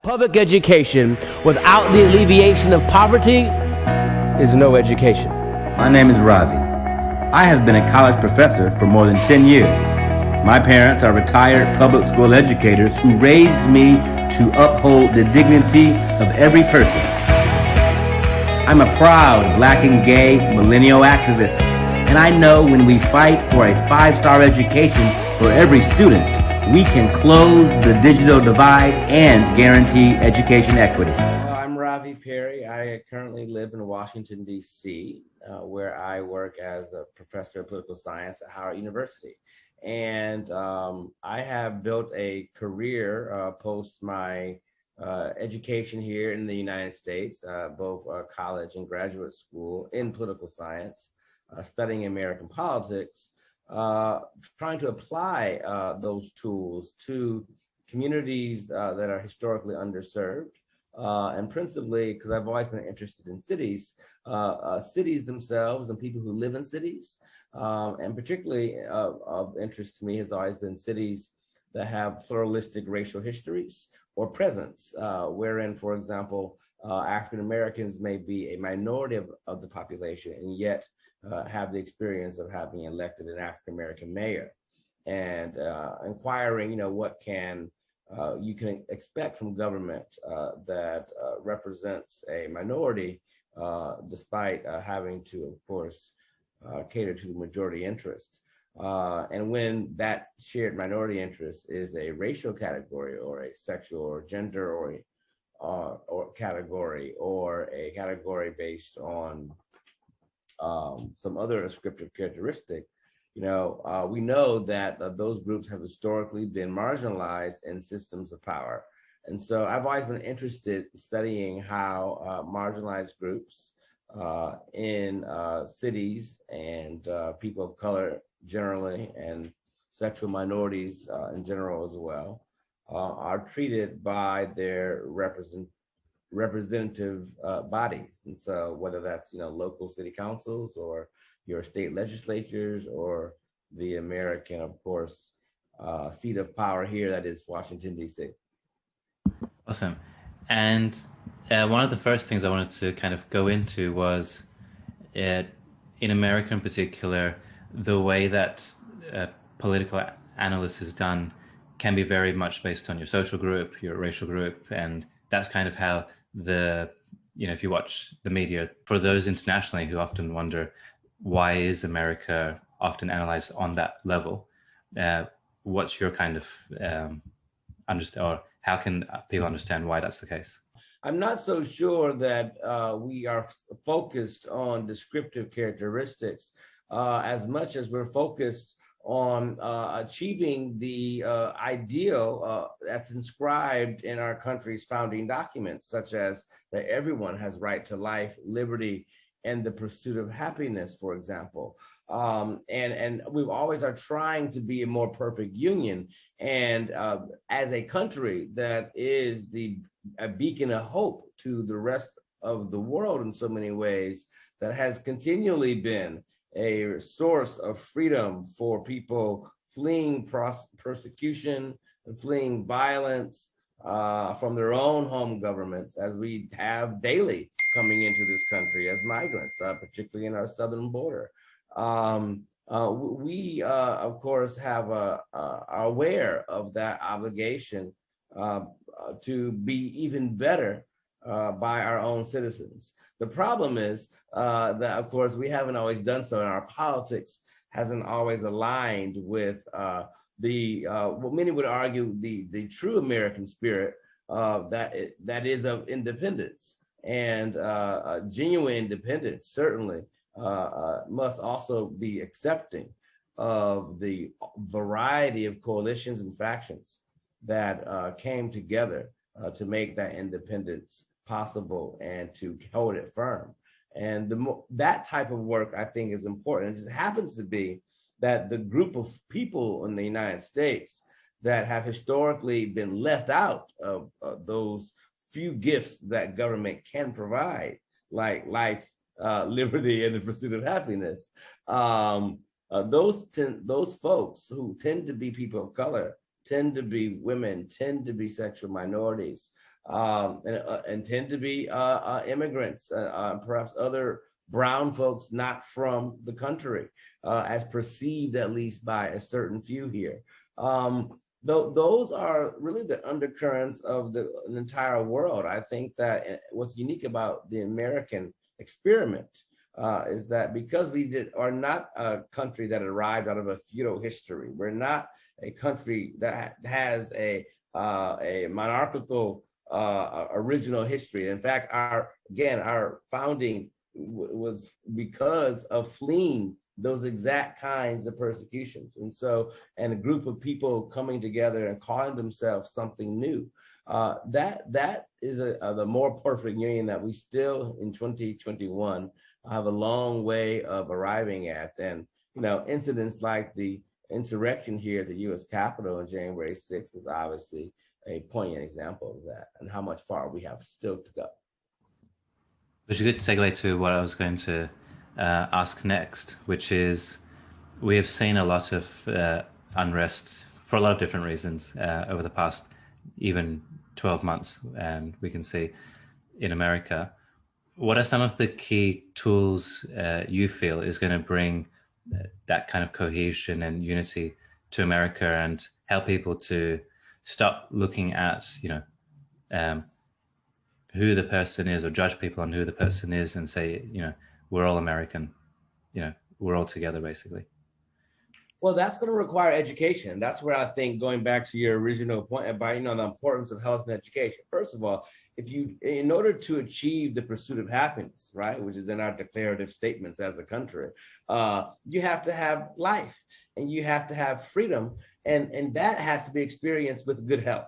Public education without the alleviation of poverty is no education. My name is Ravi. I have been a college professor for more than 10 years. My parents are retired public school educators who raised me to uphold the dignity of every person. I'm a proud black and gay millennial activist, and I know when we fight for a 5-star education for every student, we can close the digital divide and guarantee education equity. I'm Ravi Perry. I currently live in Washington, D.C., where I work as a professor of political science at Howard University. And I have built a career post my education here in the United States, both college and graduate school in political science, studying American politics, trying to apply those tools to communities that are historically underserved, and principally because I've always been interested in cities, cities themselves and people who live in cities, and particularly of interest to me has always been cities that have pluralistic racial histories or presence, wherein, for example, African Americans may be a minority of the population and yet have the experience of having elected an African-American mayor, and inquiring, what you can expect from government that represents a minority, despite having to, of course, cater to the majority interest. And when that shared minority interest is a racial category or a sexual or gender or category, or a category based on some other descriptive characteristic, we know that those groups have historically been marginalized in systems of power. And so I've always been interested in studying how marginalized groups in cities and people of color generally, and sexual minorities in general as well, are treated by their representative bodies. And so whether that's local city councils or your state legislatures or the American, of course, seat of power here, that is Washington, D.C. Awesome. And one of the first things I wanted to kind of go into was, in America in particular, the way that political analysis is done can be very much based on your social group, your racial group, and that's kind of how if you watch the media, for those internationally who often wonder, why is America often analyzed on that level? What's your kind of understand, or how can people understand why that's the case? I'm not so sure that we are focused on descriptive characteristics as much as we're focused on achieving the ideal that's inscribed in our country's founding documents, such as that everyone has right to life, liberty, and the pursuit of happiness, for example. And we always are trying to be a more perfect union. And as a country that is a beacon of hope to the rest of the world in so many ways, that has continually been a source of freedom for people fleeing persecution and fleeing violence from their own home governments, as we have daily coming into this country as migrants, particularly in our southern border. We, of course, are aware of that obligation to be even better by our own citizens. The problem is that, of course, we haven't always done so, and our politics hasn't always aligned with what many would argue the true American spirit that is of independence. And genuine independence certainly must also be accepting of the variety of coalitions and factions that came together to make that independence possible and to hold it firm. And that type of work, I think, is important. It just happens to be that the group of people in the United States that have historically been left out of those few gifts that government can provide, like life, liberty, and the pursuit of happiness, those folks who tend to be people of color, tend to be women, tend to be sexual minorities, and tend to be immigrants, perhaps other brown folks not from the country, as perceived at least by a certain few here. Those are really the undercurrents of the entire world. I think that what's unique about the American experiment is that because are not a country that arrived out of a feudal history, we're not a country that has a monarchical original history. In fact, our founding was because of fleeing those exact kinds of persecutions. And a group of people coming together and calling themselves something new. That is the more perfect union that we still in 2021 have a long way of arriving at. And, incidents like the insurrection here at the U.S. Capitol on January 6th is obviously a poignant example of that and how much far we have still to go. Which is a good segue to what I was going to ask next, which is we have seen a lot of unrest for a lot of different reasons over the past even 12 months, and we can see in America. What are some of the key tools you feel is going to bring that kind of cohesion and unity to America and help people to stop looking at, who the person is or judge people on who the person is and say, we're all American, we're all together basically? Well, that's going to require education. That's where I think, going back to your original point about, the importance of health and education. First of all, in order to achieve the pursuit of happiness, right, which is in our declarative statements as a country, you have to have life and you have to have freedom. And that has to be experienced with good health.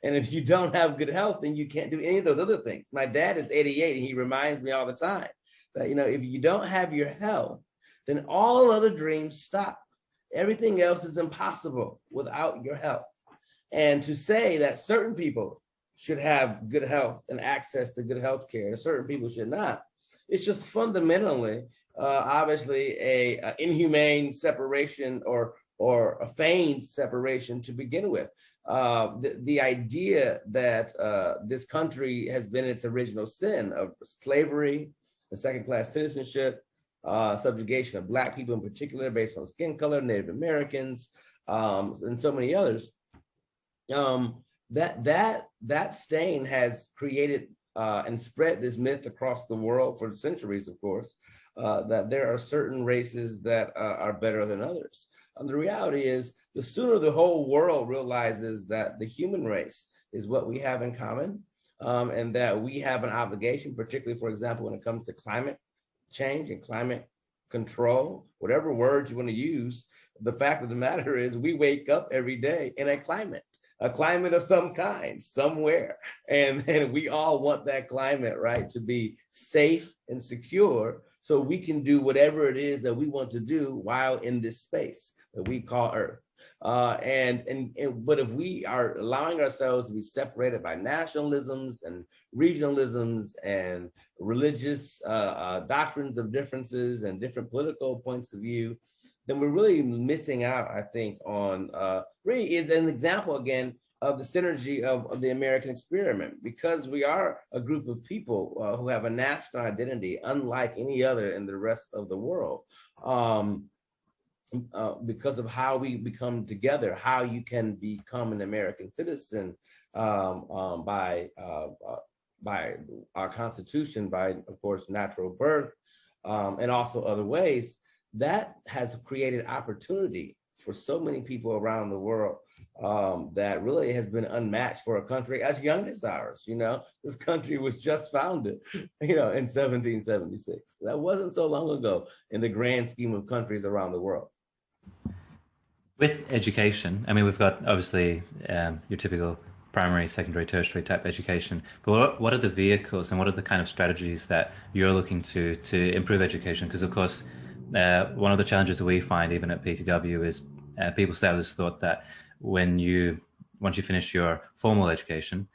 And if you don't have good health, then you can't do any of those other things. My dad is 88 and he reminds me all the time that, if you don't have your health, then all other dreams stop. Everything else is impossible without your health. And to say that certain people should have good health and access to good health care, and certain people should not, it's just fundamentally, obviously, a inhumane separation or a feigned separation to begin with. The idea that this country has been its original sin of slavery, the second-class citizenship, subjugation of Black people in particular based on skin color, Native Americans, and so many others. That stain has created and spread this myth across the world for centuries, of course, that there are certain races that are better than others. And the reality is, the sooner the whole world realizes that the human race is what we have in common, and that we have an obligation, particularly, for example, when it comes to climate change and climate control, whatever words you want to use, the fact of the matter is we wake up every day in a climate of some kind, somewhere. And we all want that climate, right, to be safe and secure so we can do whatever it is that we want to do while in this space that we call Earth. But if we are allowing ourselves to be separated by nationalisms and regionalisms and religious doctrines of differences and different political points of view, then we're really missing out, I think, on really is an example again of the synergy of the American experiment, because we are a group of people who have a national identity unlike any other in the rest of the world. Because of how we become together, how you can become an American citizen by our Constitution, by, of course, natural birth, and also other ways, that has created opportunity for so many people around the world that really has been unmatched for a country as young as ours. This country was just founded, in 1776. That wasn't so long ago in the grand scheme of countries around the world. With education, I mean, we've got obviously your typical primary, secondary, tertiary type education, but what are the vehicles and what are the kind of strategies that you're looking to improve education? Because, of course, one of the challenges that we find even at PTW is people still have this thought that once you finish your formal education,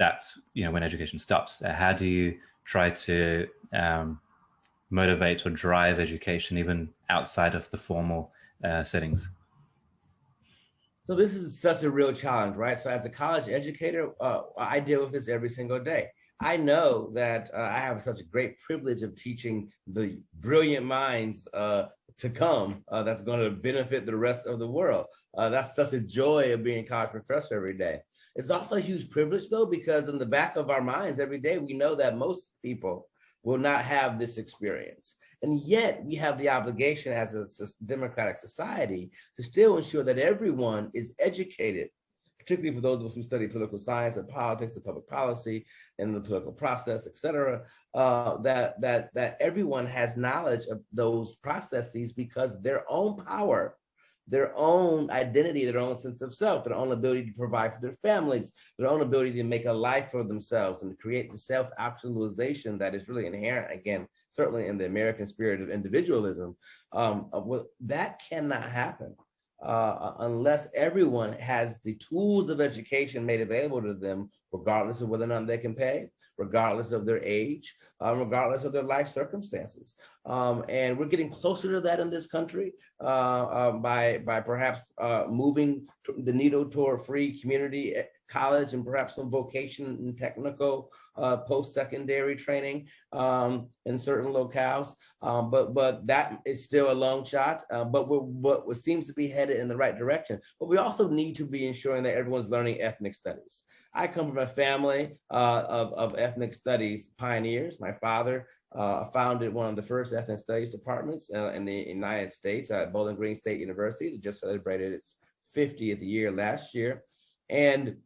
that's when education stops. How do you try to motivate or drive education even outside of the formal settings? So this is such a real challenge, right? So as a college educator, I deal with this every single day. I know that I have such a great privilege of teaching the brilliant minds to come that's going to benefit the rest of the world. That's such a joy of being a college professor every day. It's also a huge privilege, though, because in the back of our minds every day, we know that most people will not have this experience. And yet we have the obligation as a democratic society to still ensure that everyone is educated, particularly for those of us who study political science and politics and public policy and the political process, et cetera, that everyone has knowledge of those processes, because their own power, their own identity, their own sense of self, their own ability to provide for their families, their own ability to make a life for themselves and to create the self-actualization that is really inherent, again, certainly in the American spirit of individualism, that cannot happen unless everyone has the tools of education made available to them, regardless of whether or not they can pay, regardless of their age, regardless of their life circumstances. And we're getting closer to that in this country by perhaps moving the needle toward free community college and perhaps some vocation and technical post-secondary training in certain locales. But that is still a long shot, but what seems to be headed in the right direction. But we also need to be ensuring that everyone's learning ethnic studies. I come from a family of ethnic studies pioneers. My father founded one of the first ethnic studies departments in the United States at Bowling Green State University. That just celebrated its 50th year last year. And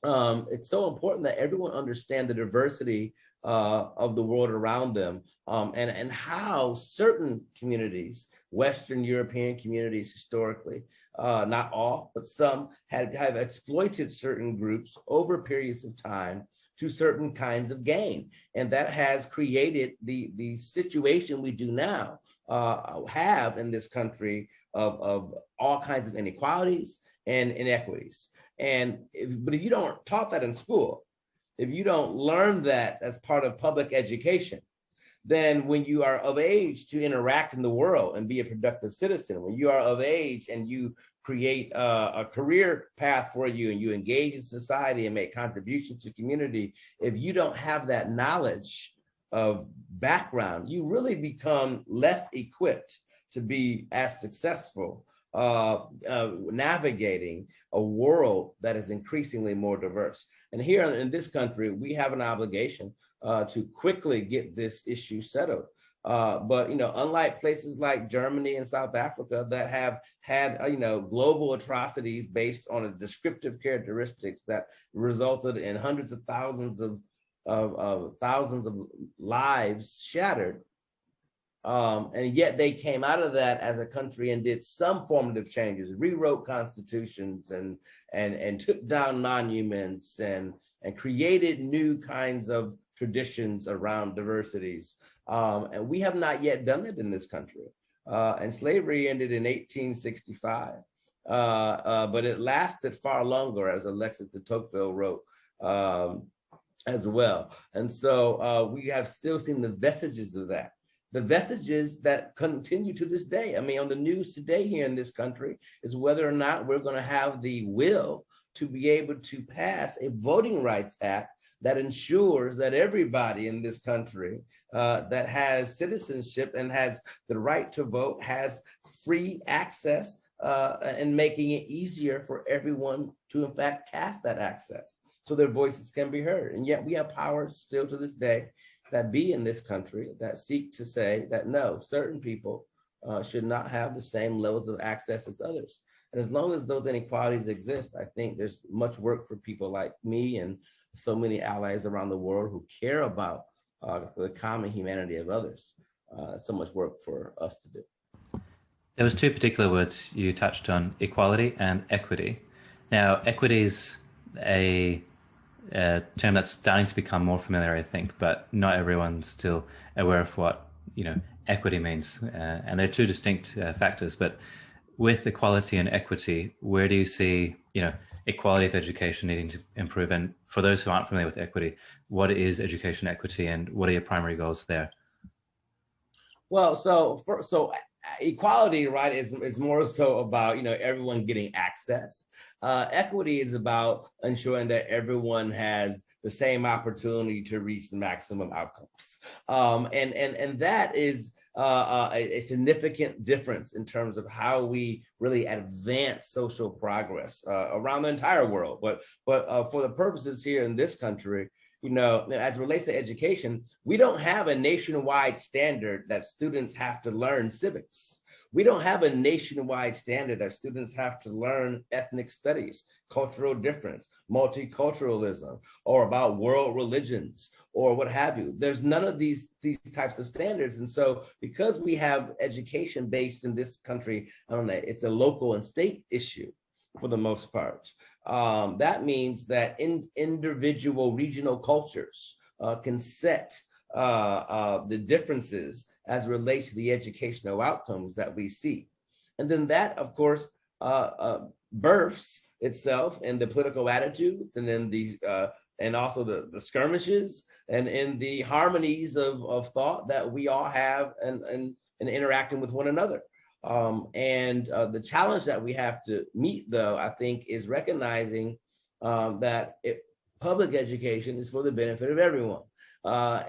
it's so important that everyone understand the diversity of the world around them, and how certain communities, Western European communities historically, not all, but some have exploited certain groups over periods of time to certain kinds of gain. And that has created the situation we do now have in this country of all kinds of inequalities and inequities. But if you don't taught that in school, if you don't learn that as part of public education, then when you are of age to interact in the world and be a productive citizen, when you are of age and you create a career path for you and you engage in society and make contributions to community, if you don't have that knowledge of background, you really become less equipped to be as successful navigating a world that is increasingly more diverse. And here in this country, we have an obligation to quickly get this issue settled. But unlike places like Germany and South Africa that have had global atrocities based on a descriptive characteristics that resulted in hundreds of thousands of lives shattered. And yet they came out of that as a country and did some formative changes, rewrote constitutions and took down monuments and created new kinds of traditions around diversities. And we have not yet done that in this country. And slavery ended in 1865, but it lasted far longer, as Alexis de Tocqueville wrote as well. And so we have still seen the vestiges of that. The vestiges that continue to this day. I mean, on the news today here in this country is whether or not we're going to have the will to be able to pass a voting rights act that ensures that everybody in this country that has citizenship and has the right to vote has free access and making it easier for everyone to, in fact, cast that access so their voices can be heard. And yet we have powers still to this day that be in this country that seek to say that no, certain people should not have the same levels of access as others. And as long as those inequalities exist, I think there's much work for people like me and so many allies around the world who care about the common humanity of others. So much work for us to do. There was two particular words you touched on, equality and equity. Now, equity is a term that's starting to become more familiar, I think, but not everyone's still aware of what equity means, and they're two distinct factors. But with equality and equity, where do you see equality of education needing to improve? And for those who aren't familiar with equity, what is education equity, and what are your primary goals there? Well, so equality, right, is more so about, everyone getting access. Equity is about ensuring that everyone has the same opportunity to reach the maximum outcomes. And that is a significant difference in terms of how we really advance social progress around the entire world. But for the purposes here in this country, as it relates to education, we don't have a nationwide standard that students have to learn civics. We don't have a nationwide standard that students have to learn ethnic studies, cultural difference, multiculturalism, or about world religions, or what have you. There's none of these types of standards. And so because we have education based in this country, I don't know, it's a local and state issue for the most part. That means that individual regional cultures can set the differences as it relates to the educational outcomes that we see. And then that, of course, births itself in the political attitudes and in the and also the skirmishes and in the harmonies of thought that we all have and interacting with one another. And the challenge that we have to meet, though, I think, is recognizing that public education is for the benefit of everyone. But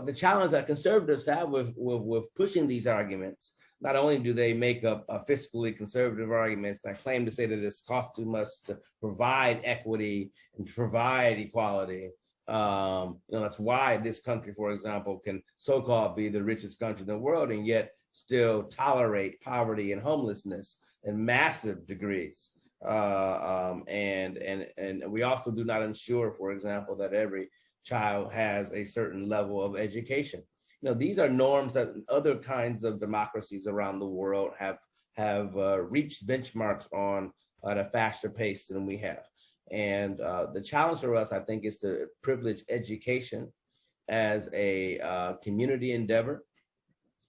the challenge that conservatives have with pushing these arguments, not only do they make up fiscally conservative arguments that claim to say that it's cost too much to provide equity and to provide equality. That's why this country, for example, can so-called be the richest country in the world and yet still tolerate poverty and homelessness in massive degrees. And we also do not ensure, for example, that every child has a certain level of education. These are norms that other kinds of democracies around the world have reached benchmarks on at a faster pace than we have. And the challenge for us, I think, is to privilege education as a community endeavor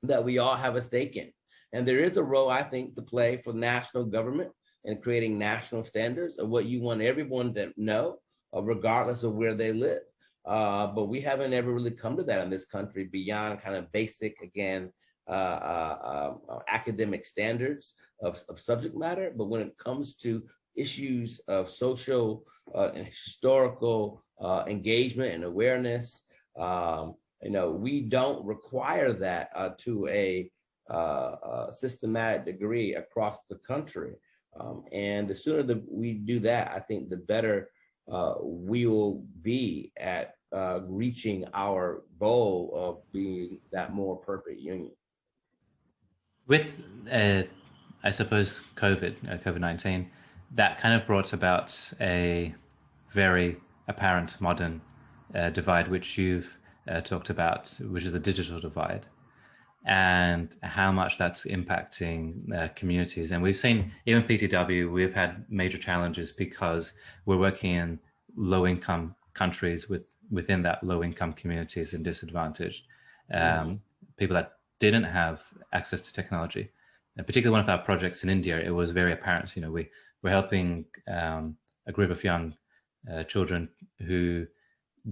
that we all have a stake in. And there is a role, I think, to play for national government in creating national standards of what you want everyone to know, regardless of where they live. But we haven't ever really come to that in this country beyond kind of basic, again, academic standards of subject matter. But when it comes to issues of social and historical engagement and awareness, we don't require that to a systematic degree across the country. And the sooner that we do that, I think the better we will be at reaching our goal of being that more perfect union. With, I suppose, COVID-19, that kind of brought about a very apparent modern divide, which you've talked about, which is the digital divide, and how much that's impacting communities. And we've seen, even PTW, we've had major challenges because we're working in low-income countries within that low-income communities and disadvantaged people that didn't have access to technology. And particularly one of our projects in India, it was very apparent. We're helping a group of young children who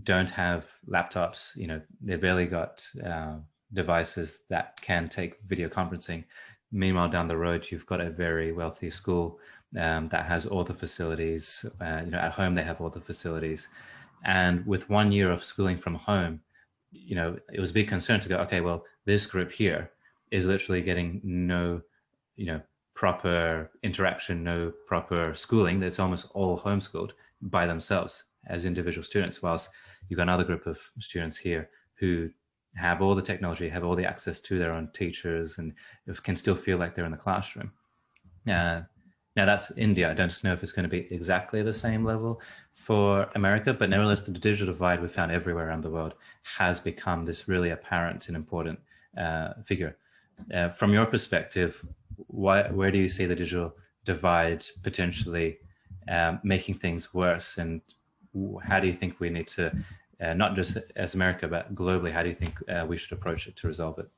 don't have laptops. They barely got devices that can take video conferencing. Meanwhile, down the road, you've got a very wealthy school that has all the facilities. At home, they have all the facilities. And with 1 year of schooling from home, it was a big concern to go, okay, well, this group here is literally getting no, proper interaction, no proper schooling. That's almost all homeschooled by themselves as individual students, whilst you've got another group of students here who have all the technology, have all the access to their own teachers, and can still feel like they're in the classroom. Now that's India. I don't know if it's going to be exactly the same level for America, but nevertheless, the digital divide we found everywhere around the world has become this really apparent and important figure. From your perspective, where do you see the digital divide potentially making things worse? And how do you think we need to, not just as America, but globally, how do you think we should approach it to resolve it?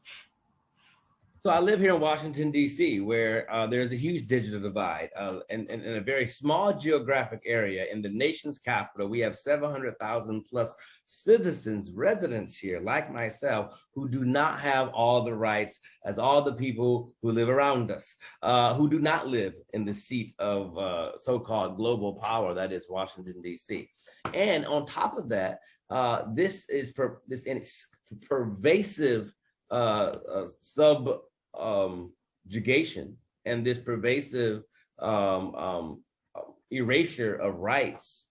So I live here in Washington, D.C., where there's a huge digital divide. And in a very small geographic area in the nation's capital, we have 700,000 plus citizens, residents here, like myself, who do not have all the rights as all the people who live around us, who do not live in the seat of so-called global power, that is Washington, D.C. And on top of that, this pervasive subjugation and this pervasive erasure of rights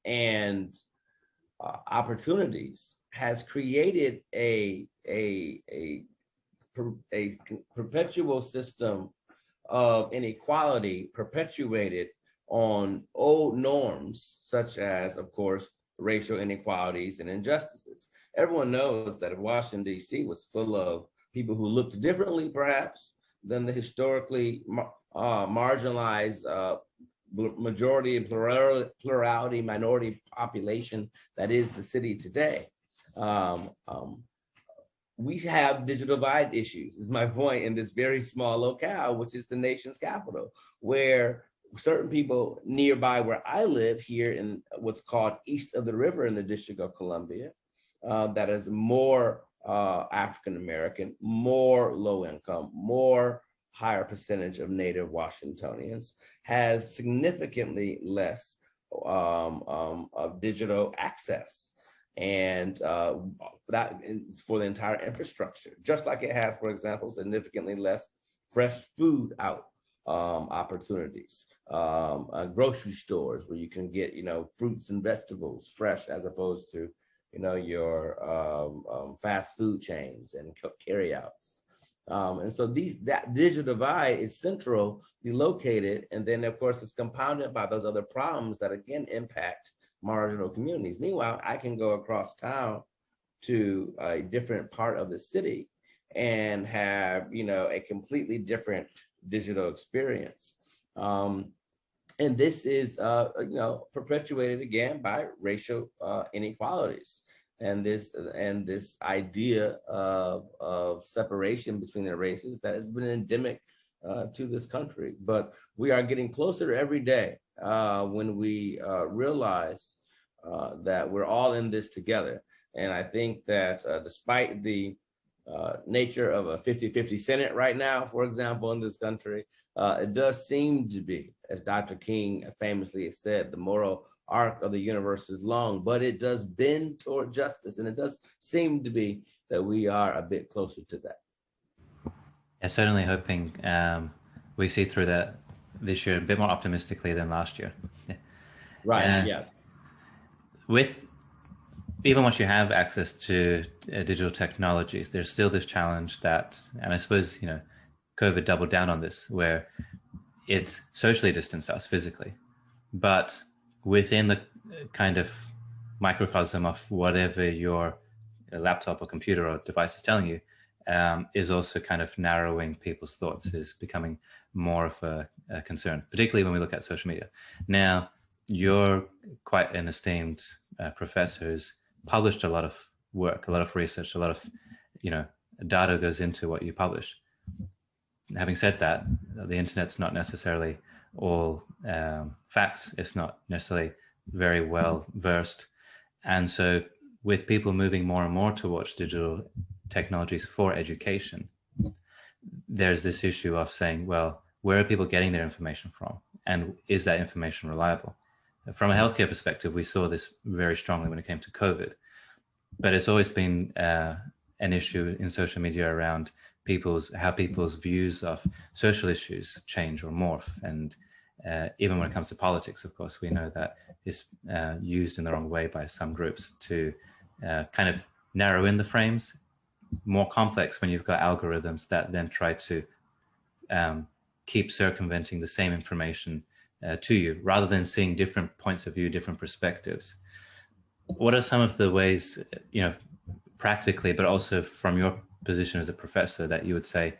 and opportunities has created a perpetual system of inequality perpetuated on old norms, such as, of course, racial inequalities and injustices. Everyone knows that Washington, D.C. was full of people who looked differently, perhaps, than the historically marginalized majority and plurality minority population that is the city today. We have digital divide issues, is my point, in this very small locale, which is the nation's capital, where certain people nearby where I live here in what's called east of the river in the District of Columbia, that is more African-American, more low income, more higher percentage of native Washingtonians, has significantly less of digital access. And that is for the entire infrastructure, just like it has, for example, significantly less fresh food out opportunities, grocery stores where you can get, fruits and vegetables fresh, as opposed to, your fast food chains and carryouts. And so that digital divide is centrally located, and then of course it's compounded by those other problems that again impact marginal communities. Meanwhile, I can go across town to a different part of the city and have, a completely different digital experience. And this is, perpetuated again by racial inequalities and this idea of separation between the races that has been endemic to this country. But we are getting closer every day when we realize that we're all in this together. And I think that despite the nature of a 50-50 Senate right now, for example, in this country, it does seem to be, as Dr. King famously said, the moral arc of the universe is long, but it does bend toward justice. And it does seem to be that we are a bit closer to that. Yeah, certainly hoping we see through that this year a bit more optimistically than last year. Right, yes. Even once you have access to digital technologies, there's still this challenge that, and I suppose, COVID doubled down on this, where it socially distanced us physically, but within the kind of microcosm of whatever your laptop or computer or device is telling you, is also kind of narrowing people's thoughts, is becoming more of a concern, particularly when we look at social media. Now, you're quite an esteemed professor who's published a lot of work, a lot of research, a lot of, data goes into what you publish. Having said that, the internet's not necessarily all facts. It's not necessarily very well versed. And so with people moving more and more towards digital technologies for education, there's this issue of saying, well, where are people getting their information from? And is that information reliable? From a healthcare perspective, we saw this very strongly when it came to COVID, but it's always been an issue in social media around how people's views of social issues change or morph. And even when it comes to politics, of course, we know that it's used in the wrong way by some groups to kind of narrow in the frames, more complex when you've got algorithms that then try to keep circumventing the same information to you, rather than seeing different points of view, different perspectives. What are some of the ways, practically, but also from your position as a professor, that you would say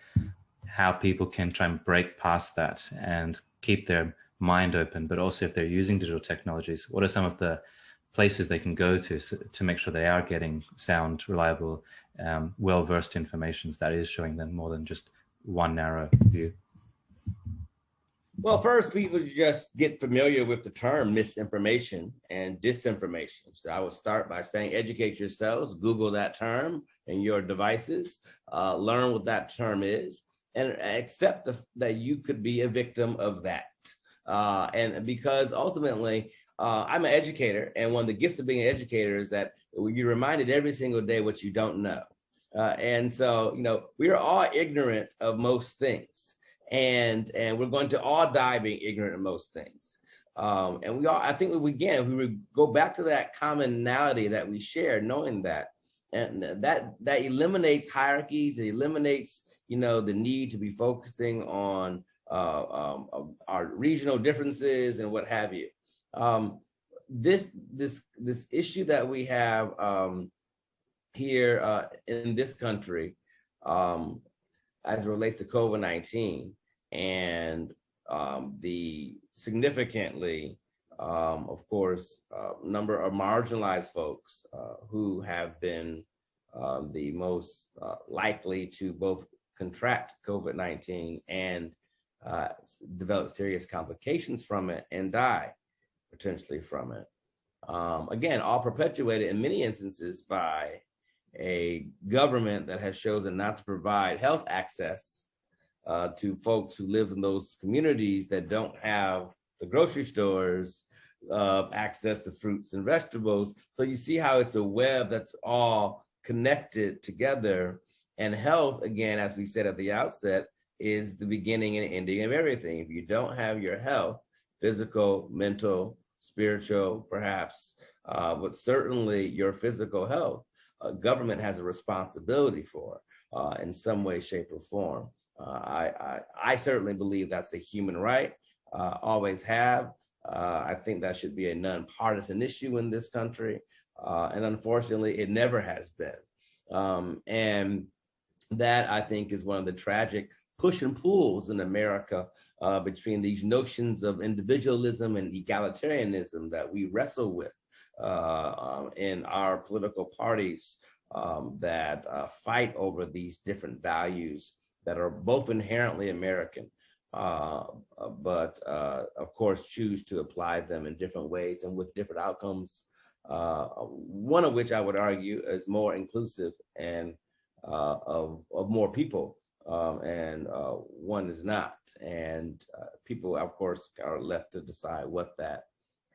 how people can try and break past that and keep their mind open, but also if they're using digital technologies, what are some of the places they can go to make sure they are getting sound, reliable well-versed information that is showing them more than just one narrow view? Well, first, people just get familiar with the term misinformation and disinformation. So I would start by saying, educate yourselves, Google that term in your devices, learn what that term is, and accept that you could be a victim of that. And because ultimately, I'm an educator, and one of the gifts of being an educator is that you're reminded every single day what you don't know. And so, we are all ignorant of most things. And we're going to all die being ignorant of most things. And I think we would go back to that commonality that we share, knowing that, and that eliminates hierarchies. It eliminates, the need to be focusing on our regional differences and what have you. This issue that we have here in this country, as it relates to COVID-19 and the significantly, of course, number of marginalized folks who have been the most likely to both contract COVID-19 and develop serious complications from it and die potentially from it. Again, all perpetuated in many instances by a government that has chosen not to provide health access to folks who live in those communities that don't have the grocery stores, access to fruits and vegetables. So you see how it's a web that's all connected together. And health, again, as we said at the outset, is the beginning and ending of everything. If you don't have your health, physical, mental, spiritual, perhaps, but certainly your physical health, government has a responsibility for in some way, shape, or form. I certainly believe that's a human right, always have. I think that should be a nonpartisan issue in this country. And unfortunately, it never has been. And that, I think, is one of the tragic push and pulls in America between these notions of individualism and egalitarianism that we wrestle with in our political parties that fight over these different values that are both inherently American, but of course choose to apply them in different ways and with different outcomes, one of which I would argue is more inclusive and of more people, and one is not. And people, of course, are left to decide what that,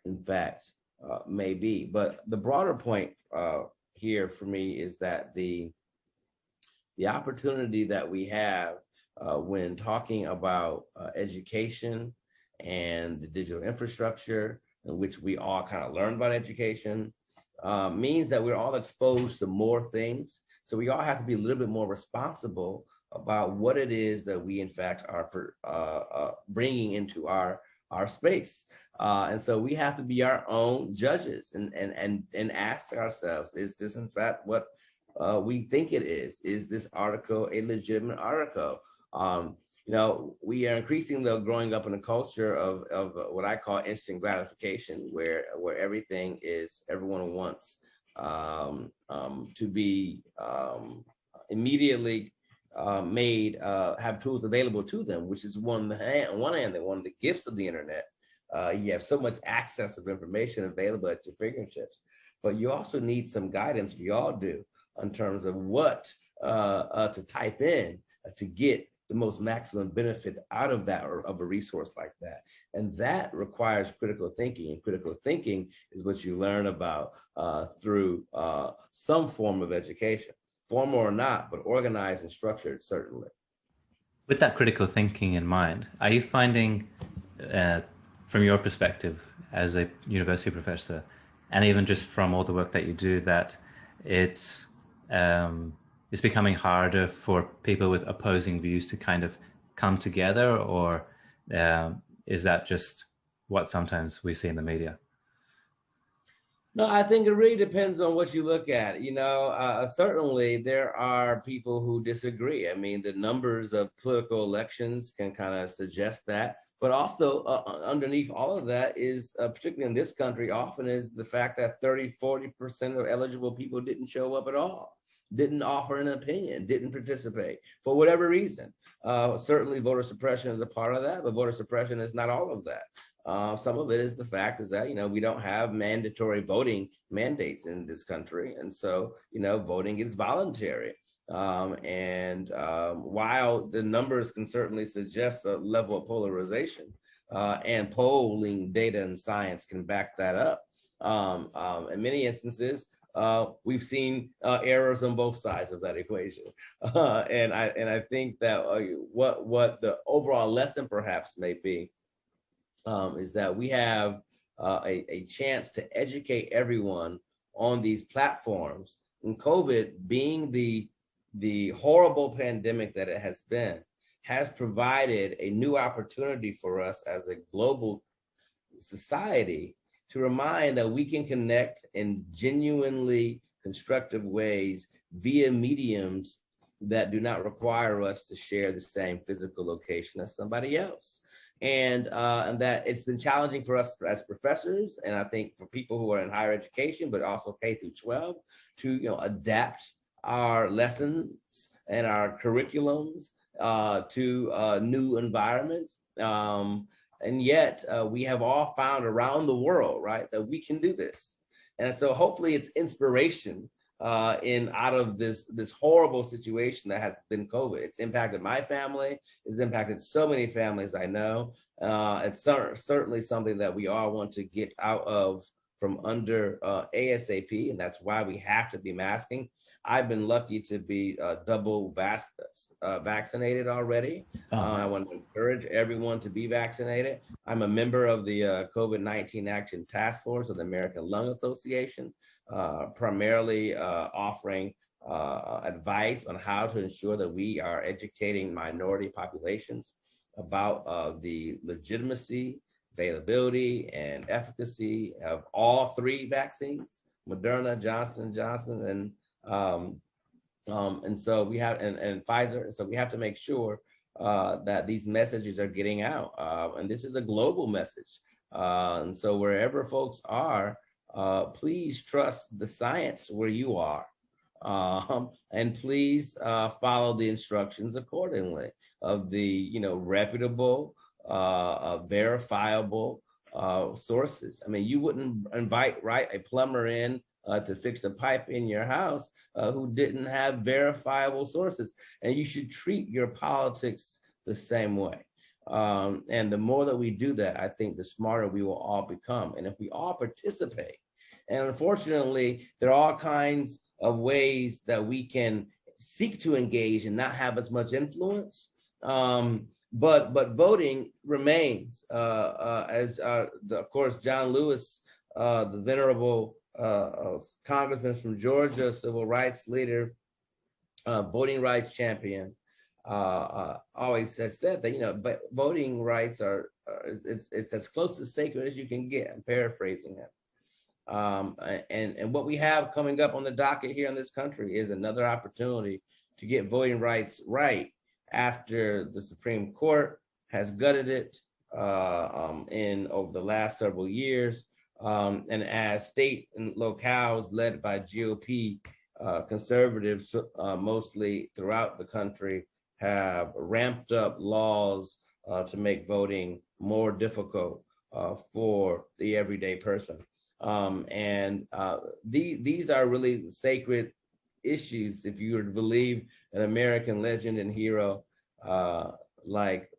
in fact, may be. But the broader point here for me is that the opportunity that we have when talking about education and the digital infrastructure in which we all kind of learn about education means that we're all exposed to more things. So we all have to be a little bit more responsible about what it is that we, in fact, are bringing into our space. And so we have to be our own judges and ask ourselves, is this, in fact, what we think it is? Is this article a legitimate article? We are increasingly growing up in a culture of what I call instant gratification, where everything is, everyone wants to be immediately made, have tools available to them, which is one hand, one of the gifts of the internet. You have so much access of information available at your fingertips, but you also need some guidance, we all do, in terms of what to type in to get the most maximum benefit out of that, or of a resource like that. And that requires critical thinking. And critical thinking is what you learn about through some form of education, formal or not, but organized and structured, certainly. With that critical thinking in mind, are you finding, from your perspective as a university professor, and even just from all the work that you do, that it's becoming harder for people with opposing views to kind of come together, or is that just what sometimes we see in the media? No, I think it really depends on what you look at. Certainly there are people who disagree. I mean, the numbers of political elections can kind of suggest that. But also underneath all of that is, particularly in this country, often is the fact that 30-40% of eligible people didn't show up at all. didn't offer an opinion, didn't participate for whatever reason. Certainly voter suppression is a part of that, but voter suppression is not all of that. Some of it is the fact is that, we don't have mandatory voting mandates in this country. And so, voting is voluntary. While the numbers can certainly suggest a level of polarization, and polling data and science can back that up, in many instances, we've seen errors on both sides of that equation. And I think that what the overall lesson perhaps may be is that we have a chance to educate everyone on these platforms. And COVID, being the horrible pandemic that it has been, has provided a new opportunity for us as a global society to remind that we can connect in genuinely constructive ways via mediums that do not require us to share the same physical location as somebody else. And that it's been challenging for us as professors, and I think for people who are in higher education, but also K through 12, to adapt our lessons and our curriculums to new environments. And yet we have all found around the world, right, that we can do this. And so hopefully it's inspiration out of this horrible situation that has been COVID. It's impacted my family, it's impacted so many families I know. It's certainly something that we all want to get out of from under ASAP, and that's why we have to be masking. I've been lucky to be double vaccinated already. I want to encourage everyone to be vaccinated. I'm a member of the COVID-19 Action Task Force of the American Lung Association, primarily offering advice on how to ensure that we are educating minority populations about the legitimacy, availability, and efficacy of all three vaccines: Moderna, Johnson & Johnson, and so we have and Pfizer. And so we have to make sure that these messages are getting out, and this is a global message. And so wherever folks are, please trust the science where you are, and please follow the instructions accordingly of the reputable, verifiable sources. I mean, you wouldn't invite a plumber in to fix a pipe in your house who didn't have verifiable sources. And you should treat your politics the same way. And the more that we do that, I think the smarter we will all become. And if we all participate, and unfortunately, there are all kinds of ways that we can seek to engage and not have as much influence. But voting remains, of course, John Lewis, the venerable congressman from Georgia, civil rights leader, voting rights champion, always has said that, but voting rights it's as close to sacred as you can get. I'm paraphrasing him. And what we have coming up on the docket here in this country is another opportunity to get voting rights right after the Supreme Court has gutted it over the last several years. And as state and locales led by GOP conservatives, mostly throughout the country, have ramped up laws to make voting more difficult for the everyday person. These are really sacred issues if you were to believe an American legend and hero like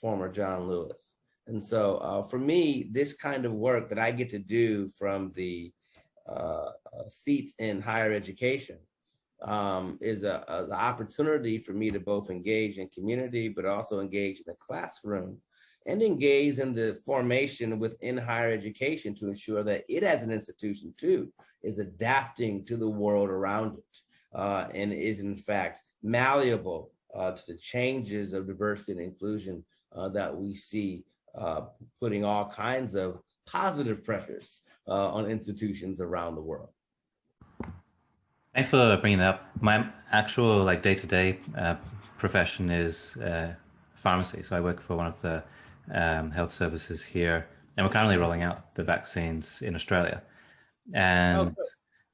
former John Lewis. And so for me, this kind of work that I get to do from the seat in higher education is an opportunity for me to both engage in community, but also engage in the classroom and engage in the formation within higher education to ensure that it as an institution too is adapting to the world around it and is in fact malleable to the changes of diversity and inclusion that we see putting all kinds of positive pressures on institutions around the world. Thanks for bringing that up. My actual day-to-day profession is pharmacy. So I work for one of the health services here, and we're currently rolling out the vaccines in Australia. And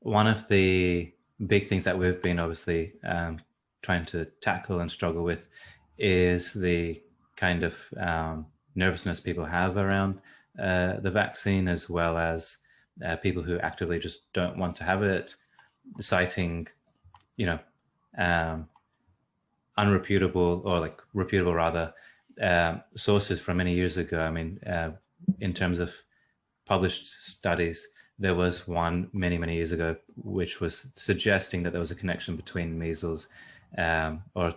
one of the big things that we've been obviously trying to tackle and struggle with is the kind of nervousness people have around the vaccine, as well as people who actively just don't want to have it, citing, you know, unreputable, or like reputable rather, sources from many years ago. I mean, in terms of published studies, there was one many years ago which was suggesting that there was a connection between measles or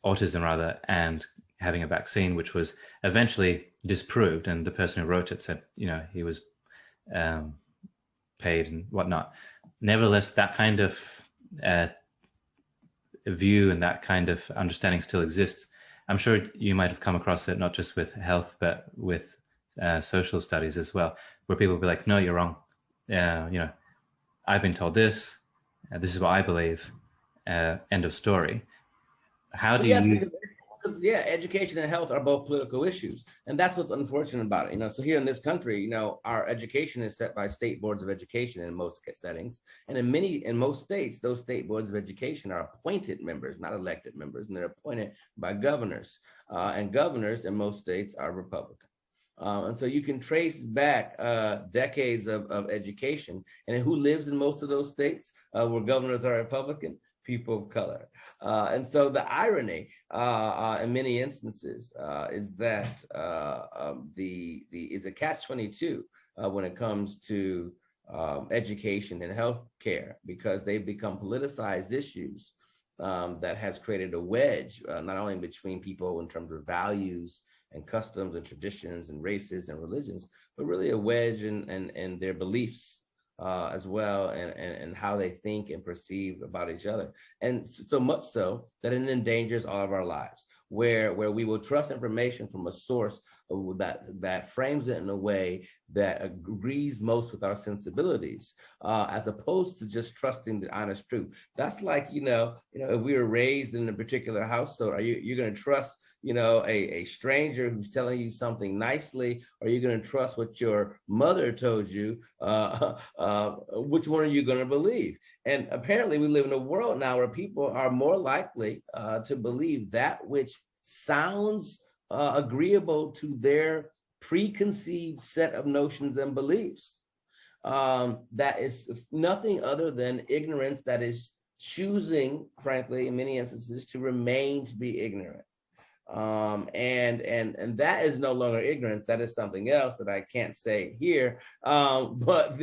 autism rather, and having a vaccine, which was eventually disproved. And the person who wrote it said, he was paid and whatnot. Nevertheless, that kind of view and that kind of understanding still exists. I'm sure you might have come across it, not just with health, but with social studies as well, where people will be like, no, you're wrong. I've been told this, this is what I believe, end of story. How do you... Yeah, education and health are both political issues. And that's what's unfortunate about it. So here in this country, our education is set by state boards of education in most settings. And in most states, those state boards of education are appointed members, not elected members, and they're appointed by governors. And governors in most states are Republican. And so you can trace back decades of education. And who lives in most of those states where governors are Republican? People of color. And so the irony in many instances is that it's a catch-22 when it comes to education and healthcare, because they've become politicized issues that has created a wedge, not only between people in terms of values and customs and traditions and races and religions, but really a wedge in their beliefs as well, and how they think and perceive about each other. And so much so that it endangers all of our lives, where we will trust information from a source that frames it in a way that agrees most with our sensibilities, as opposed to just trusting the honest truth. That's like, if we were raised in a particular household, you're going to trust a stranger who's telling you something nicely, or you're going to trust what your mother told you? Which one are you going to believe? And apparently we live in a world now where people are more likely to believe that which sounds agreeable to their preconceived set of notions and beliefs. That is nothing other than ignorance that is choosing, frankly, in many instances, to remain to be ignorant. And that is no longer ignorance. That is something else that I can't say here. But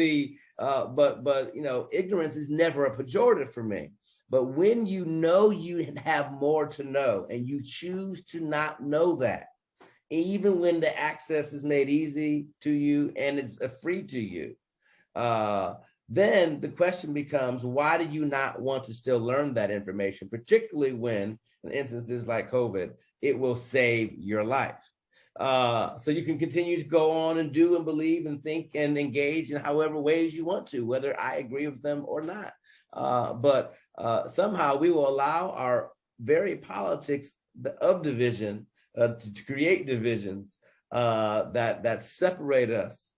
ignorance is never a pejorative for me. But when you have more to know and you choose to not know that, even when the access is made easy to you and it's free to you, then the question becomes, why do you not want to still learn that information, particularly when, in instances like COVID, it will save your life? So you can continue to go on and do and believe and think and engage in however ways you want to, whether I agree with them or not. But somehow we will allow our very politics of division to create divisions that separate us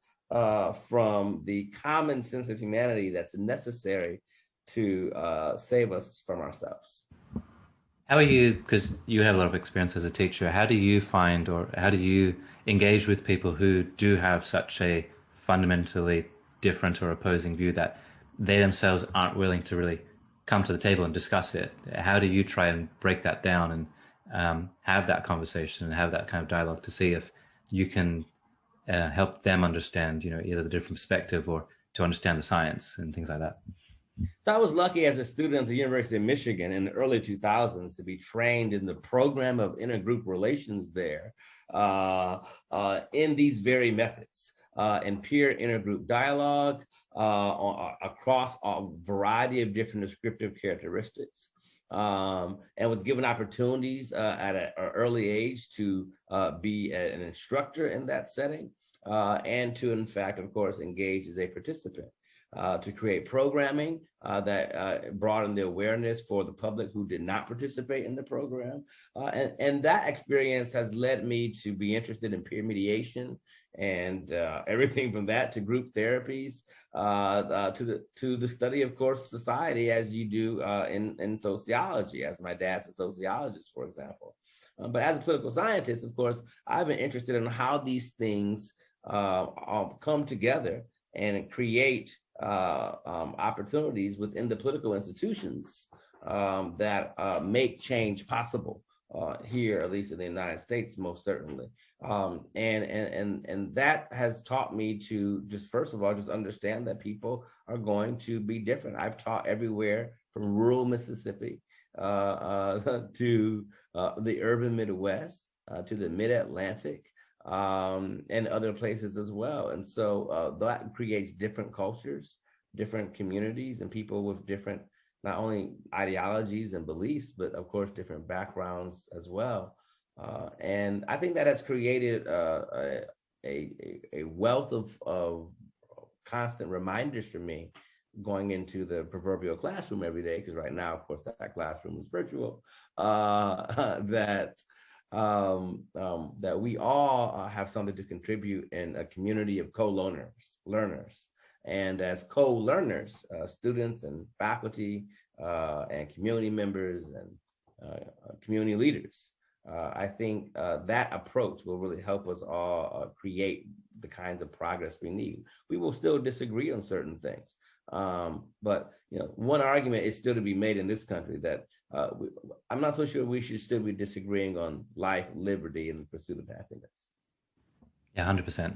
from the common sense of humanity that's necessary to save us from ourselves. How are you, because you have a lot of experience as a teacher, how do you find, or how do you engage with people who do have such a fundamentally different or opposing view that they themselves aren't willing to really come to the table and discuss it? How do you try and break that down and have that conversation and have that kind of dialogue to see if you can help them understand, either the different perspective or to understand the science and things like that? So I was lucky as a student at the University of Michigan in the early 2000s to be trained in the program of intergroup relations there in these very methods, in peer intergroup dialogue across a variety of different descriptive characteristics, and was given opportunities at an early age to be an instructor in that setting and to, in fact, of course, engage as a participant. to create programming that broadened the awareness for the public who did not participate in the program. And that experience has led me to be interested in peer mediation and everything from that to group therapies, to the study of course society, as you do in sociology, as my dad's a sociologist, for example. But as a political scientist, of course, I've been interested in how these things come together and create opportunities within the political institutions that make change possible here, at least in the United States, most certainly. And that has taught me to just, first of all, just understand that people are going to be different. I've taught everywhere from rural Mississippi to the urban Midwest, to the mid-Atlantic, and other places as well. And so that creates different cultures, different communities, and people with different, not only ideologies and beliefs, but of course, different backgrounds as well. And I think that has created a wealth of constant reminders for me going into the proverbial classroom every day, because right now, of course, that classroom is virtual, that we all have something to contribute in a community of learners. And as co-learners, students and faculty and community members and community leaders, I think that approach will really help us all create the kinds of progress we need. We will still disagree on certain things, but one argument is still to be made in this country that I'm not so sure we should still be disagreeing on life, liberty, and the pursuit of happiness. Yeah, 100%.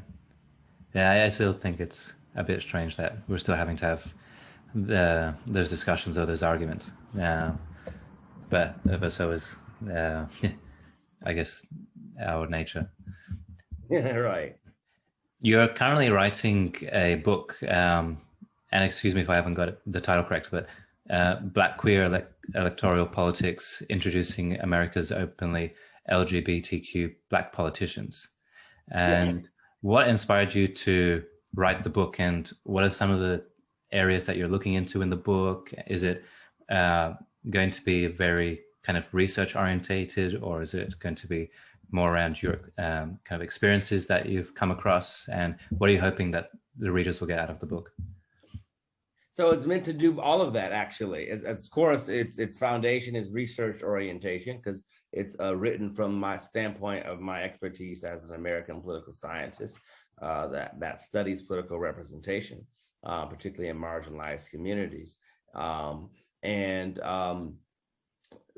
Yeah, I still think it's a bit strange that we're still having to have those discussions or those arguments. But so is, I guess, our nature. Yeah, right. You're currently writing a book, and excuse me if I haven't got the title correct, but Black Queer Electoral Politics, Introducing America's Openly LGBTQ Black Politicians. And yes. What inspired you to write the book, and what are some of the areas that you're looking into in the book? Is it going to be very kind of research orientated, or is it going to be more around your kind of experiences that you've come across, and what are you hoping that the readers will get out of the book? So it's meant to do all of that, actually. Of course, its foundation is research orientation, because it's written from my standpoint of my expertise as an American political scientist that studies political representation, particularly in marginalized communities.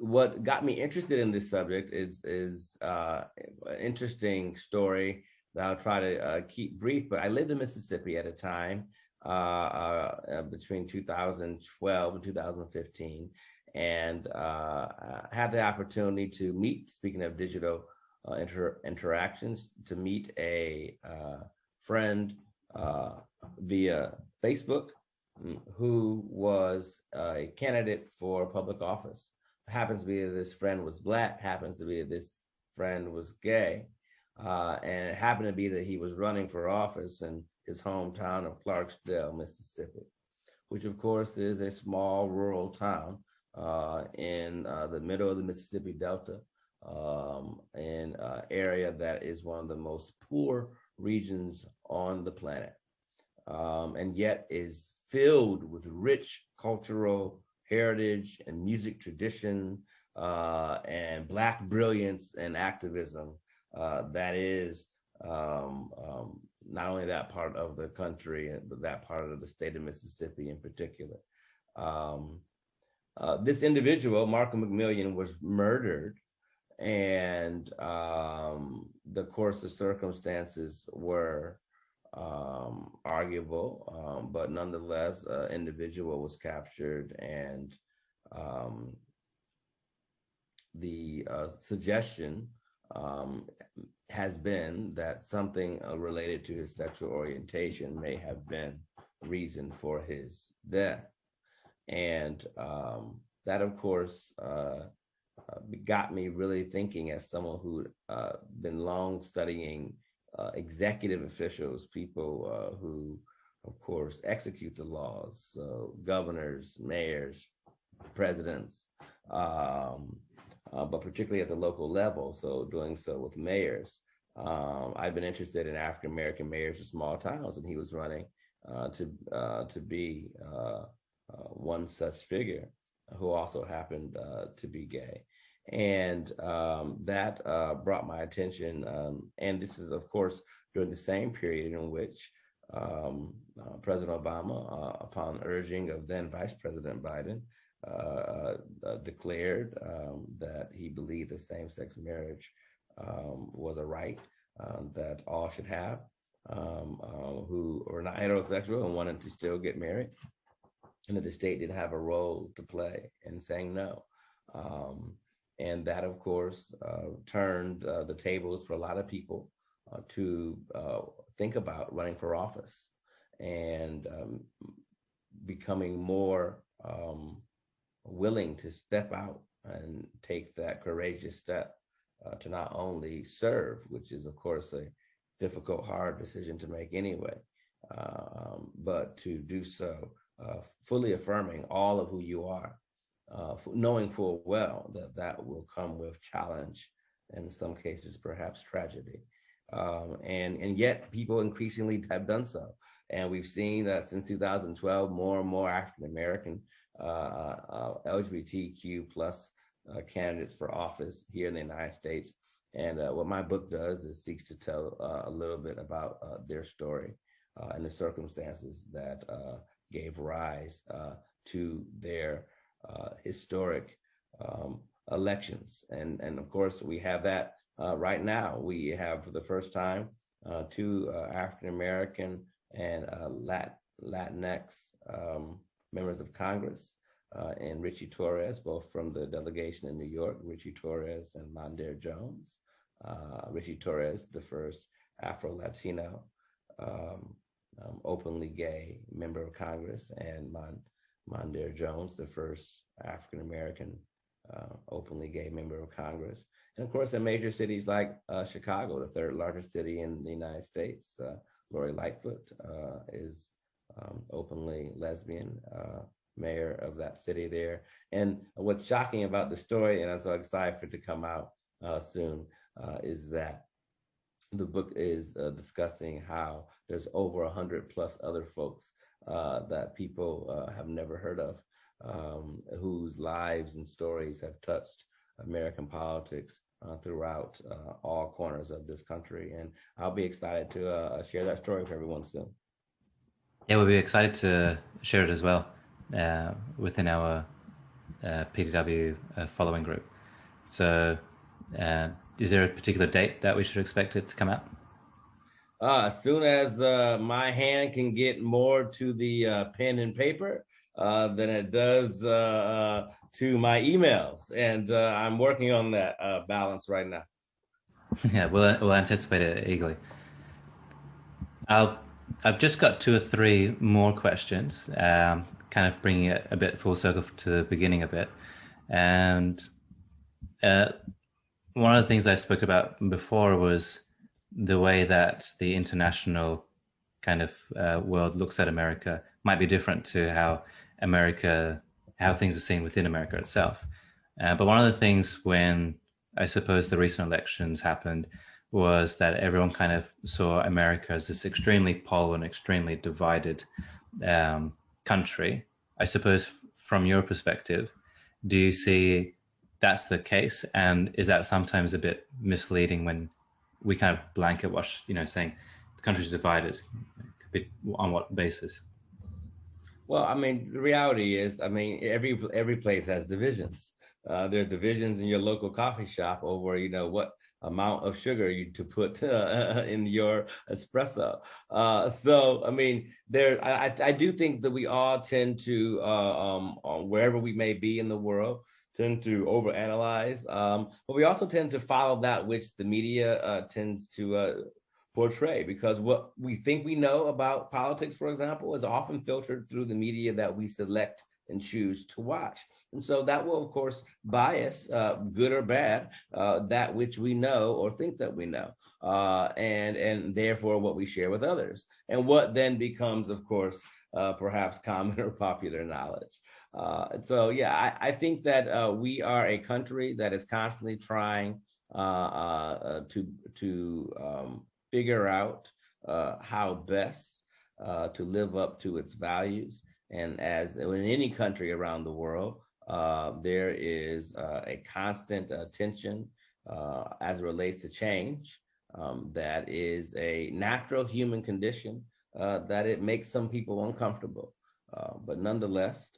What got me interested in this subject is an interesting story that I'll try to keep brief, but I lived in Mississippi at a time between 2012 and 2015, and had the opportunity to meet, speaking of digital interactions, to meet a friend via Facebook who was a candidate for public office. Happens to be that this friend was Black, happens to be that this friend was gay, and it happened to be that he was running for office in his hometown of Clarksdale, Mississippi, which of course is a small rural town in the middle of the Mississippi Delta, in an area that is one of the most poor regions on the planet, and yet is filled with rich cultural heritage and music tradition and Black brilliance and activism that is not only that part of the country, but that part of the state of Mississippi in particular. This individual, Markham McMillian, was murdered, and the course of circumstances were arguable, but nonetheless, an individual was captured, and the suggestion has been that something related to his sexual orientation may have been reason for his death. And that, of course, got me really thinking, as someone who'd been long studying executive officials, people who of course, execute the laws. So governors, mayors, presidents, but particularly at the local level. So doing so with mayors. I've been interested in African American mayors of small towns, and he was running to be one such figure who also happened to be gay. And that brought my attention. And this is, of course, during the same period in which President Obama, upon urging of then Vice President Biden, declared that he believed that same-sex marriage was a right that all should have, who were not heterosexual and wanted to still get married, and that the state didn't have a role to play in saying no. And that, of course, turned the tables for a lot of people to think about running for office and becoming more willing to step out and take that courageous step to not only serve, which is, of course, a difficult, hard decision to make anyway, but to do so fully affirming all of who you are, knowing full well that that will come with challenge, and in some cases, perhaps tragedy. And yet people increasingly have done so. And we've seen that since 2012, more and more African-American LGBTQ plus candidates for office here in the United States. And what my book does is seeks to tell a little bit about their story and the circumstances that gave rise to their historic elections. And of course, we have that right now. We have, for the first time, two African-American and Latinx members of Congress, and Richie Torres, both from the delegation in New York, Richie Torres and Mondaire Jones. Richie Torres, the first Afro-Latino openly gay member of Congress, and Mondaire Jones, the first African-American openly gay member of Congress. And of course, in major cities like Chicago, the third largest city in the United States, Lori Lightfoot is openly lesbian, mayor of that city there. And what's shocking about the story, and I'm so excited for it to come out soon, is that the book is discussing how there's over 100 plus other folks that people have never heard of, whose lives and stories have touched American politics throughout all corners of this country. And I'll be excited to share that story with everyone soon. Yeah, we'll be excited to share it as well within our PDW following group. So is there a particular date that we should expect it to come out? As soon as my hand can get more to the pen and paper than it does to my emails. And I'm working on that balance right now. Yeah, we'll anticipate it eagerly. I've just got 2 or 3 more questions, kind of bringing it a bit full circle to the beginning a bit. And one of the things I spoke about before was the way that the international kind of world looks at America might be different to how things are seen within America itself. But one of the things when I suppose the recent elections happened was that everyone kind of saw America as this extremely polar and extremely divided country. I suppose from your perspective, do you see that's the case? And is that sometimes a bit misleading when we kind of blanket wash, saying the country's divided? On what basis? Well, I mean, the reality is, every place has divisions. There are divisions in your local coffee shop over, what amount of sugar to put in your espresso. So, I do think that we all tend to, wherever we may be in the world, tend to overanalyze, but we also tend to follow that which the media tends to portray, because what we think we know about politics, for example, is often filtered through the media that we select and choose to watch. And so that will, of course, bias, good or bad, that which we know or think that we know, and therefore what we share with others, and what then becomes, of course, perhaps common or popular knowledge. So, yeah, I think that we are a country that is constantly trying to figure out how best to live up to its values. And as in any country around the world, there is a constant tension as it relates to change. That is a natural human condition that it makes some people uncomfortable. But nonetheless,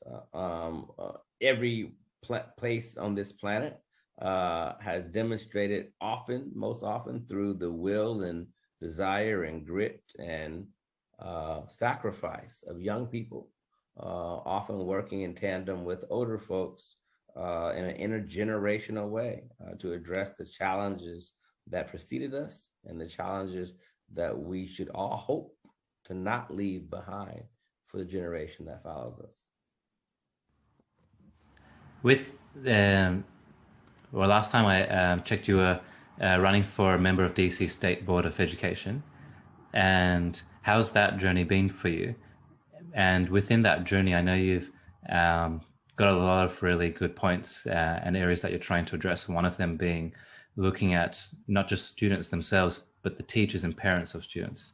every place on this planet has demonstrated most often through the will and desire and grit and sacrifice of young people, often working in tandem with older folks in an intergenerational way to address the challenges that preceded us and the challenges that we should all hope to not leave behind for the generation that follows us. With last time I checked, you were running for a member of DC State Board of Education. And how's that journey been for you? And within that journey, I know you've got a lot of really good points and areas that you're trying to address. One of them being looking at not just students themselves, but the teachers and parents of students.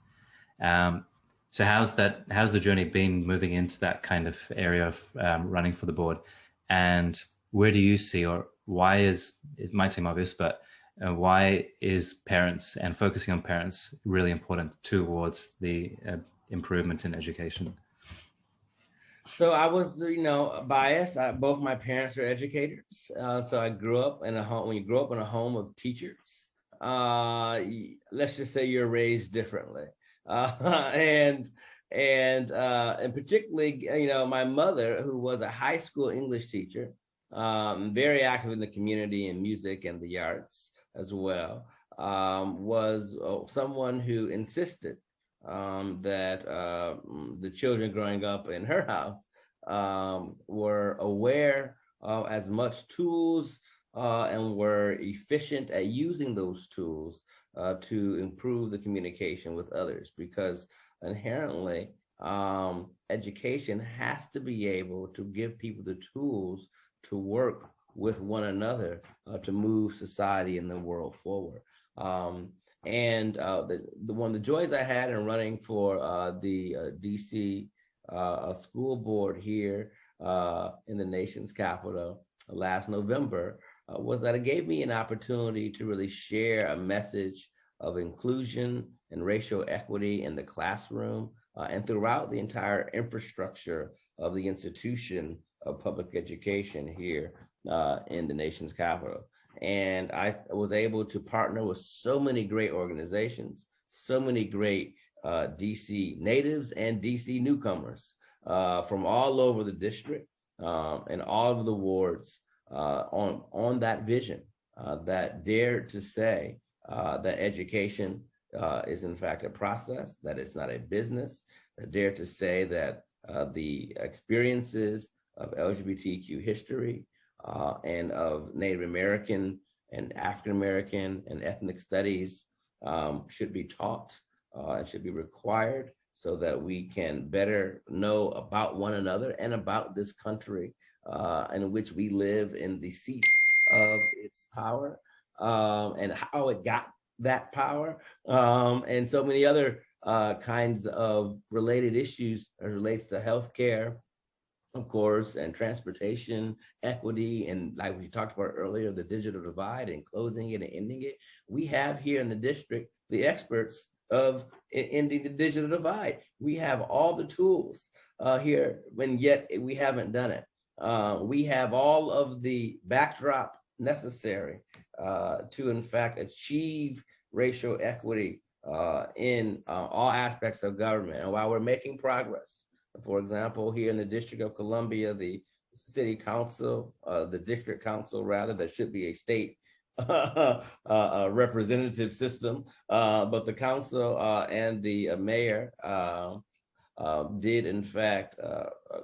So how's the journey been moving into that kind of area of running for the board? And where do you see, or why it might seem obvious, but why is parents and focusing on parents really important towards the improvement in education? So I was, biased. Both my parents are educators. So I grew up in a home. When you grow up in a home of teachers, let's just say you're raised differently. And particularly, my mother, who was a high school English teacher, very active in the community and music and the arts as well, was someone who insisted that the children growing up in her house were aware of as much tools and were efficient at using those tools to improve the communication with others, because inherently education has to be able to give people the tools to work with one another to move society and the world forward. And one of the joys I had in running for the DC school board here in the nation's capital last November was that it gave me an opportunity to really share a message of inclusion and racial equity in the classroom and throughout the entire infrastructure of the institution of public education here in the nation's capital. And I was able to partner with so many great organizations, so many great DC natives and DC newcomers from all over the district and all of the wards on that vision that dared to say that education is in fact a process, that it's not a business, that dared to say that the experiences of LGBTQ history and of Native American and African American and ethnic studies should be taught and should be required so that we can better know about one another and about this country in which we live in the seat of its power and how it got that power and so many other kinds of related issues as relates to healthcare, of course, and transportation equity, and like we talked about earlier, the digital divide and closing it and ending it. We have here in the district the experts of ending the digital divide. We have all the tools here, and yet we haven't done it. We have all of the backdrop necessary to, in fact, achieve racial equity in all aspects of government. And while we're making progress, for example, here in the District of Columbia, the city council, the district council rather, that should be a state representative system, but the council and the mayor did in fact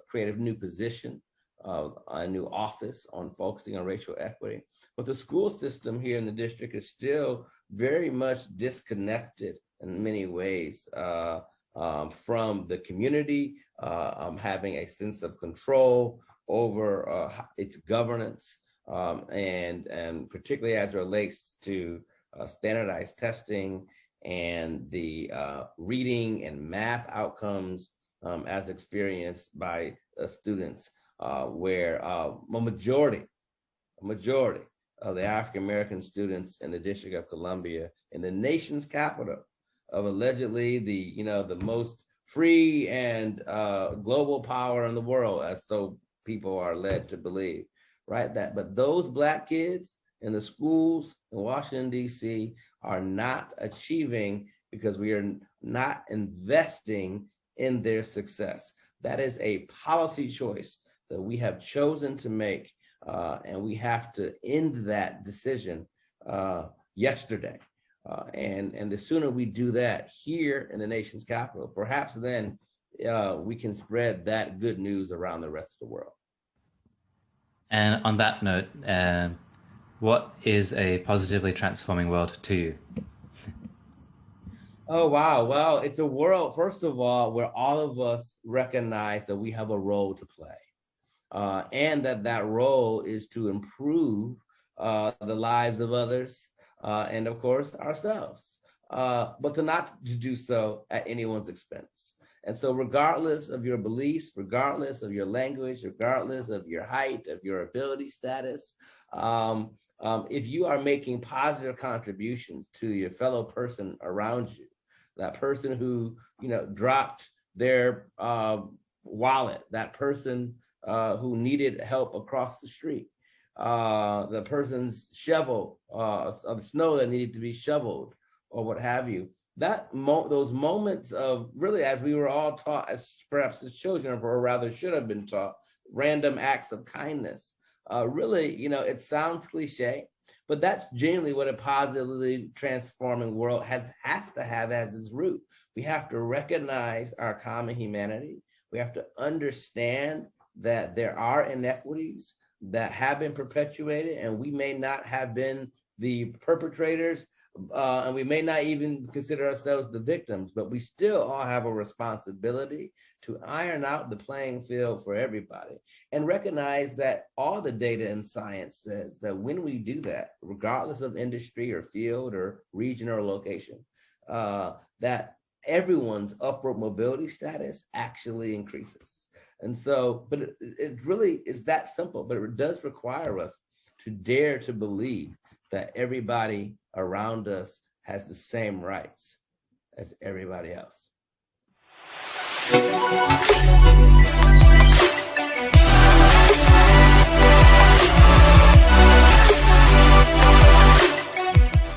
create a new position a new office on focusing on racial equity. But the school system here in the district is still very much disconnected in many ways from the community, having a sense of control over its governance, and particularly as it relates to standardized testing and the reading and math outcomes as experienced by students, where a majority of the African American students in the District of Columbia, in the nation's capital, of allegedly the most free and global power in the world, as so people are led to believe, right? But those Black kids in the schools in Washington, D.C. are not achieving because we are not investing in their success. That is a policy choice that we have chosen to make, and we have to end that decision yesterday. And the sooner we do that here in the nation's capital, perhaps then we can spread that good news around the rest of the world. And on that note, what is a positively transforming world to you? Oh, wow. Well, it's a world, first of all, where all of us recognize that we have a role to play, and that role is to improve the lives of others, and of course, ourselves, but not to do so at anyone's expense. And so regardless of your beliefs, regardless of your language, regardless of your height, of your ability status, if you are making positive contributions to your fellow person around you, that person who dropped their wallet, that person who needed help across the street, the person's shovel of snow that needed to be shoveled, or what have you, those moments of really, as we were all taught, as perhaps as children, or rather should have been taught, random acts of kindness. Really, it sounds cliche, but that's genuinely what a positively transforming world has to have as its root. We have to recognize our common humanity. We have to understand that there are inequities that have been perpetuated, and we may not have been the perpetrators, and we may not even consider ourselves the victims, but we still all have a responsibility to iron out the playing field for everybody, and recognize that all the data and science says that when we do that, regardless of industry or field or region or location, that everyone's upward mobility status actually increases. And so, but it really is that simple, but it does require us to dare to believe that everybody around us has the same rights as everybody else.